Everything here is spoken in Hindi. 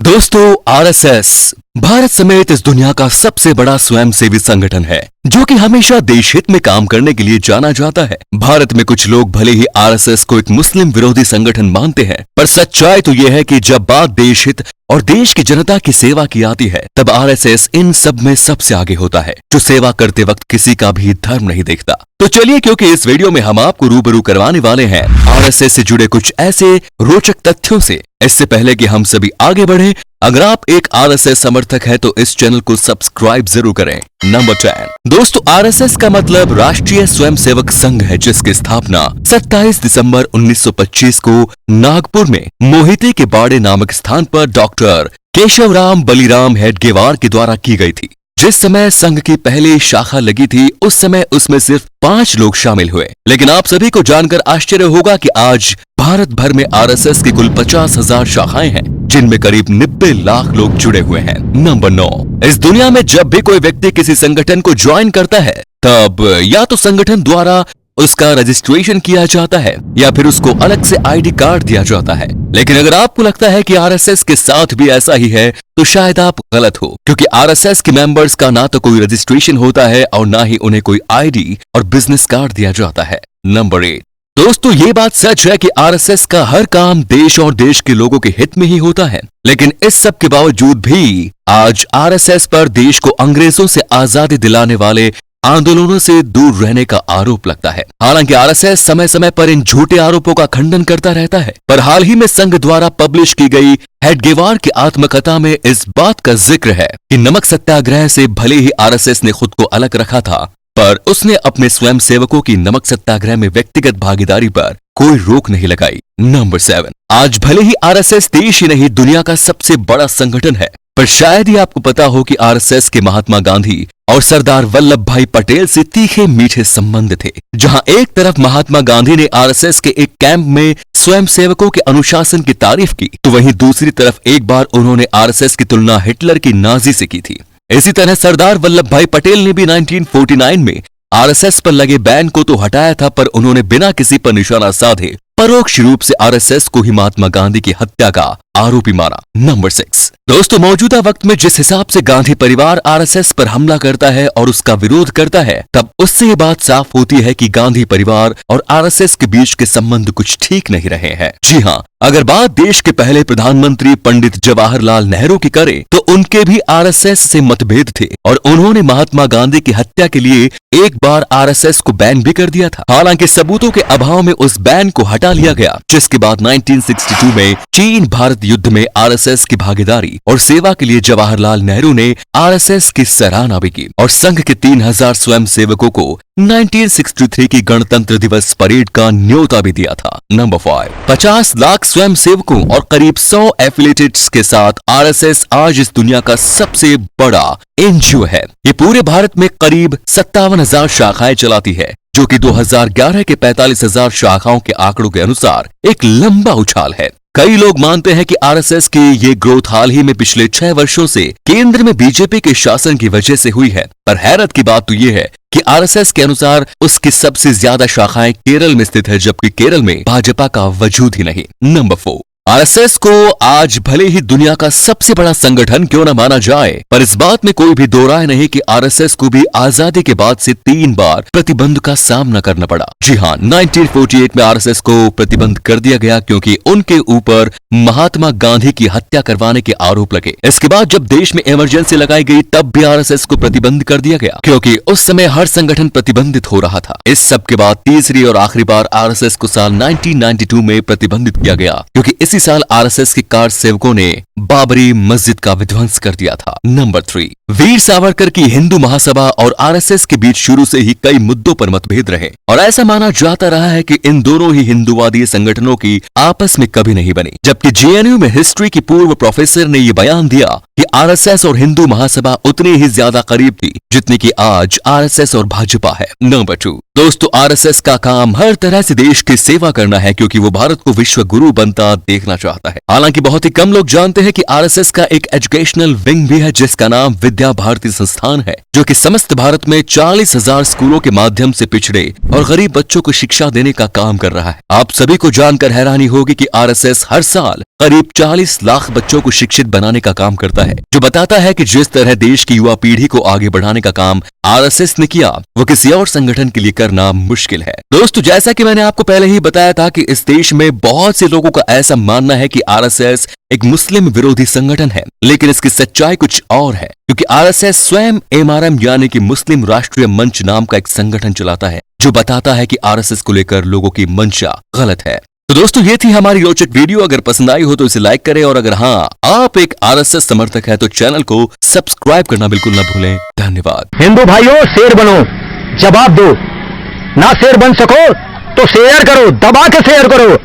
दोस्तों, आरएसएस भारत समेत इस दुनिया का सबसे बड़ा स्वयंसेवी संगठन है जो कि हमेशा देश हित में काम करने के लिए जाना जाता है। भारत में कुछ लोग भले ही आरएसएस को एक मुस्लिम विरोधी संगठन मानते हैं, पर सच्चाई तो यह है कि जब बात देश हित और देश की जनता की सेवा की आती है, तब आरएसएस इन सब में सबसे आगे होता है, जो सेवा करते वक्त किसी का भी धर्म नहीं देखता। तो चलिए, क्योंकि इस वीडियो में हम आपको रूबरू करवाने वाले हैं आरएसएस से जुड़े कुछ ऐसे रोचक तथ्यों से। इससे पहले कि हम सभी आगे बढ़ें, अगर आप एक आरएसएस समर्थक हैं तो इस चैनल को सब्सक्राइब जरूर करें। नंबर 10 दोस्तों, आरएसएस का मतलब राष्ट्रीय स्वयंसेवक संघ है, जिसकी स्थापना 27 दिसंबर 1925 को नागपुर में मोहिते के बाड़े नामक स्थान पर डॉक्टर केशवराम बलिराम हेडगेवार के द्वारा की गई थी। जिस समय संघ की पहली शाखा लगी थी, उस समय उसमें सिर्फ 5 लोग शामिल हुए। लेकिन आप सभी को जानकर आश्चर्य होगा कि आज भारत भर में आरएसएस की कुल 50,000 शाखाएं हैं, जिनमें करीब 90 लाख लोग जुड़े हुए हैं। नंबर 9 इस दुनिया में जब भी कोई व्यक्ति किसी संगठन को ज्वाइन करता है, तब या तो संगठन द्वारा उसका रजिस्ट्रेशन किया जाता है या फिर उसको अलग से आईडी कार्ड दिया जाता है। लेकिन अगर आपको लगता है कि आरएसएस के साथ भी ऐसा ही है, तो शायद आप गलत हो, क्योंकि आरएसएस के मेंबर्स का ना तो कोई रजिस्ट्रेशन होता है और ना ही उन्हें कोई आईडी और बिजनेस कार्ड दिया जाता है। नंबर 8 दोस्तों, ये बात सच है कि आरएसएस का हर काम देश और देश के लोगों के हित में ही होता है। लेकिन इस सब के बावजूद भी आज आरएसएस पर देश को अंग्रेजों से आजादी दिलाने वाले आंदोलनों से दूर रहने का आरोप लगता है। हालांकि आरएसएस समय समय पर इन झूठे आरोपों का खंडन करता रहता है, पर हाल ही में संघ द्वारा पब्लिश की गई हेडगेवार की आत्मकथा में इस बात का जिक्र है कि नमक सत्याग्रह से भले ही आरएसएस ने खुद को अलग रखा था, पर उसने अपने स्वयंसेवकों की नमक सत्याग्रह में व्यक्तिगत भागीदारी पर कोई रोक नहीं लगाई। नंबर 7 आज भले ही आरएसएस देश ही नहीं दुनिया का सबसे बड़ा संगठन है, पर शायद ही आपको पता हो कि आरएसएस के महात्मा गांधी और सरदार वल्लभ भाई पटेल से तीखे मीठे संबंध थे। जहां एक तरफ महात्मा गांधी ने आरएसएस के एक कैंप में स्वयंसेवकों के अनुशासन की तारीफ की, तो वहीं दूसरी तरफ एक बार उन्होंने आरएसएस की तुलना हिटलर की नाजी से की थी। इसी तरह सरदार वल्लभ भाई पटेल ने भी 1949 में आरएसएस पर लगे बैन को तो हटाया था, पर उन्होंने बिना किसी पर निशाना साधे परोक्ष रूप से आरएसएस को ही महात्मा गांधी की हत्या का आरोपी माना। नंबर 6 दोस्तों, मौजूदा वक्त में जिस हिसाब से गांधी परिवार आरएसएस पर हमला करता है और उसका विरोध करता है, तब उससे ये बात साफ होती है कि गांधी परिवार और आरएसएस के बीच के संबंध कुछ ठीक नहीं रहे हैं। जी हाँ, अगर बात देश के पहले प्रधानमंत्री पंडित जवाहरलाल नेहरू की करें, तो उनके भी आरएसएस से मतभेद थे और उन्होंने महात्मा गांधी की हत्या के लिए एक बार आरएसएस को बैन भी कर दिया था। हालांकि सबूतों के अभाव में उस बैन को हटा लिया गया, जिसके बाद 1962 में चीन भारत युद्ध में आरएसएस की भागीदारी और सेवा के लिए जवाहरलाल नेहरू ने आरएसएस की सराहना भी की और संघ के 3000 स्वयंसेवकों को 1963 की गणतंत्र दिवस परेड का न्योता भी दिया था। नंबर 5 50 लाख स्वयंसेवकों और करीब 100 एफिलिएटेड्स के साथ आरएसएस आज इस दुनिया का सबसे बड़ा एनजीओ है। ये पूरे भारत में करीब 57,000 शाखाएं चलाती है, जो कि 2011 के 45,000 शाखाओं के आंकड़ों के अनुसार एक लंबा उछाल है। कई लोग मानते हैं कि आरएसएस की ये ग्रोथ हाल ही में पिछले 6 वर्षों से केंद्र में बीजेपी के शासन की वजह से हुई है, पर हैरत की बात तो ये है कि आरएसएस के अनुसार उसकी सबसे ज्यादा शाखाएं केरल में स्थित है, जबकि केरल में भाजपा का वजूद ही नहीं। नंबर 4 आरएसएस को आज भले ही दुनिया का सबसे बड़ा संगठन क्यों न माना जाए, पर इस बात में कोई भी दो राय नहीं कि आरएसएस को भी आजादी के बाद से 3 बार प्रतिबंध का सामना करना पड़ा। जी हाँ, 1948 में आरएसएस को प्रतिबंध कर दिया गया क्योंकि उनके ऊपर महात्मा गांधी की हत्या करवाने के आरोप लगे। इसके बाद जब देश में इमरजेंसी लगाई गई, तब भी आरएसएस को प्रतिबंध कर दिया गया क्योंकि उस समय हर संगठन प्रतिबंधित हो रहा था। इस सब के बाद तीसरी और आखिरी बार आरएसएस को साल 1992 में प्रतिबंधित किया गया, क्योंकि इसी साल आरएसएस के कार सेवकों ने बाबरी मस्जिद का विध्वंस कर दिया था। नंबर 3 वीर सावरकर की हिंदू महासभा और आरएसएस के बीच शुरू से ही कई मुद्दों पर मतभेद रहे और ऐसा माना जाता रहा है कि इन दोनों ही हिंदूवादी संगठनों की आपस में कभी नहीं बनी। जबकि जेएनयू में हिस्ट्री की पूर्व प्रोफेसर ने ये बयान दिया कि आरएसएस और हिंदू महासभा उतनी ही ज्यादा करीब थी जितनी कि आज आरएसएस और भाजपा है। नंबर 2 दोस्तों, आरएसएस का काम हर तरह से देश की सेवा करना है, क्योंकि वो भारत को विश्व गुरु बनता देखना चाहता है। हालांकि बहुत ही कम लोग जानते हैं कि आरएसएस का एक एजुकेशनल विंग भी है, जिसका नाम विद्या भारती संस्थान है, जो कि समस्त भारत में 40,000 स्कूलों के माध्यम से पिछड़े और गरीब बच्चों को शिक्षा देने का काम कर रहा है। आप सभी को जानकर हैरानी होगी कि आरएसएस हर साल करीब 40 लाख बच्चों को शिक्षित बनाने का काम करता है, जो बताता है कि जिस तरह देश की युवा पीढ़ी को आगे बढ़ाने का काम आरएसएस ने किया, वो किसी और संगठन के लिए करना मुश्किल है। दोस्तों, जैसा कि मैंने आपको पहले ही बताया था कि इस देश में बहुत से लोगों का ऐसा मानना है कि आरएसएस एक मुस्लिम विरोधी संगठन है, लेकिन इसकी सच्चाई कुछ और है, क्योंकि आरएसएस स्वयं एमआरएम यानी कि मुस्लिम राष्ट्रीय मंच नाम का एक संगठन चलाता है, जो बताता है कि आरएसएस को लेकर लोगों की मंशा गलत है। तो दोस्तों, ये थी हमारी रोचक वीडियो। अगर पसंद आई हो तो इसे लाइक करें, और अगर हाँ, आप एक आरएसएस समर्थक है तो चैनल को सब्सक्राइब करना बिल्कुल न भूलें। धन्यवाद। हिंदू भाइयों, शेर बनो, जवाब दो। ना शेर बन सको तो शेयर करो, दबा के शेयर करो।